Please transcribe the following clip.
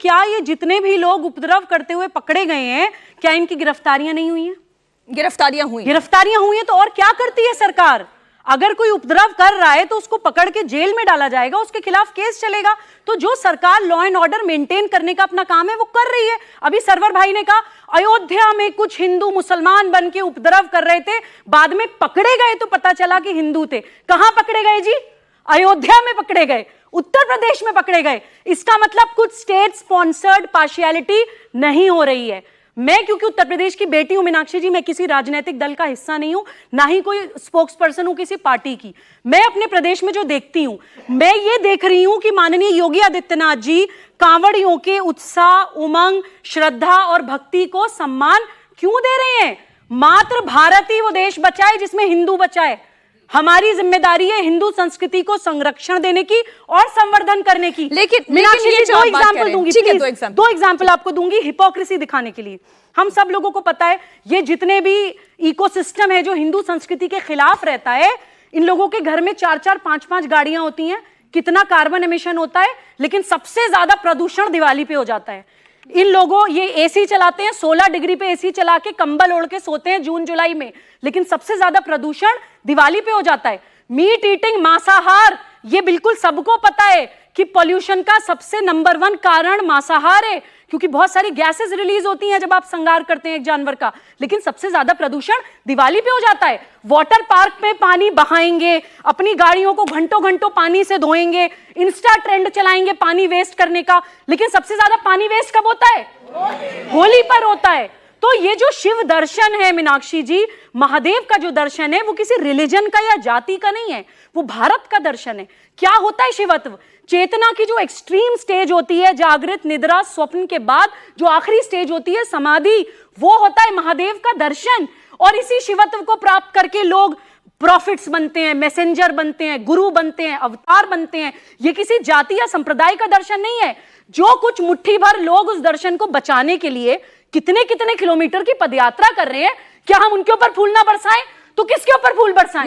क्या ये जितने भी लोग उपद्रव करते हुए पकड़े गए हैं, क्या इनकी गिरफ्तारियां नहीं हुई हैं? गिरफ्तारियां हुई हैं। तो और क्या करती है सरकार? अगर कोई उपद्रव कर रहा है तो उसको पकड़ के जेल में डाला जाएगा, उसके खिलाफ केस चलेगा। तो जो सरकार लॉ एंड ऑर्डर मेंटेन करने का अपना काम है वो कर रही है। अभी सरवर भाई ने कहा अयोध्या में कुछ हिंदू मुसलमान बन के उपद्रव कर रहे थे, बाद में पकड़े गए तो पता चला कि हिंदू थे। कहां पकड़े गए जी? अयोध्या में पकड़े गए, उत्तर प्रदेश में पकड़े गए। इसका मतलब कुछ स्टेट स्पॉन्सर्ड पार्शियलिटी नहीं हो रही है। मैं क्योंकि उत्तर प्रदेश की बेटी हूं मीनाक्षी जी, मैं किसी राजनीतिक दल का हिस्सा नहीं हूं, ना ही कोई स्पोक्स पर्सन हूं किसी पार्टी की। मैं अपने प्रदेश में जो देखती हूं, मैं ये देख रही हूं कि माननीय योगी आदित्यनाथ जी कांवड़ियों के उत्साह, उमंग, श्रद्धा और भक्ति को सम्मान क्यों दे रहे हैं? मात्र भारत ही वो देश बचाए जिसमें हिंदू बचाए। हमारी जिम्मेदारी है हिंदू संस्कृति को संरक्षण देने की और संवर्धन करने की। लेकिन ये दो एग्जाम्पल दूंगी, दो एग्जाम्पल आपको दूंगी हिपोक्रेसी दिखाने के लिए। हम सब लोगों को पता है ये जितने भी इकोसिस्टम है जो हिंदू संस्कृति के खिलाफ रहता है, इन लोगों के घर में 4-4, 5-5 गाड़ियां होती हैं, कितना कार्बन एमिशन होता है, लेकिन सबसे ज्यादा प्रदूषण दिवाली पे हो जाता है। इन लोगों ये एसी चलाते हैं, 16 डिग्री पे एसी चला के कंबल ओढ़ के सोते हैं जून जुलाई में, लेकिन सबसे ज्यादा प्रदूषण दिवाली पे हो जाता है। मीट ईटिंग, मांसाहार, ये बिल्कुल सबको पता है कि पॉल्यूशन का सबसे नंबर 1 कारण मांसाहार है, क्योंकि बहुत सारी गैसेस रिलीज होती हैं जब आप संगार करते हैं एक जानवर का। लेकिन सबसे ज्यादा प्रदूषण दिवाली पे हो जाता है। वाटर पार्क में पानी बहाएंगे, अपनी गाड़ियों को घंटों घंटों पानी से धोएंगे, इंस्टा ट्रेंड चलाएंगे पानी वेस्ट करने का, लेकिन सबसे ज्यादा पानी वेस्ट कब होता है? होली पर होता है। तो ये जो शिव दर्शन है मीनाक्षी जी, महादेव का जो दर्शन है वो किसी रिलीजन का या जाति का नहीं है, वो भारत का दर्शन है। क्या होता है शिवत्व? चेतना की जो एक्सट्रीम स्टेज होती है, जागृत, निद्रा, स्वप्न के बाद जो आखिरी स्टेज होती है समाधि, वो होता है महादेव का दर्शन। और इसी शिवत्व को प्राप्त करके लोग प्रॉफिट्स बनते हैं, मैसेंजर बनते हैं, गुरु बनते हैं, अवतार बनते हैं। ये किसी जाति या संप्रदाय का दर्शन नहीं है। जो कुछ मुट्ठी भर लोग उस दर्शन को बचाने के लिए कितने कितने किलोमीटर की पदयात्रा कर रहे हैं, क्या हम उनके ऊपर फूल ना बरसाएं? तो किसके ऊपर फूल बरसाएं?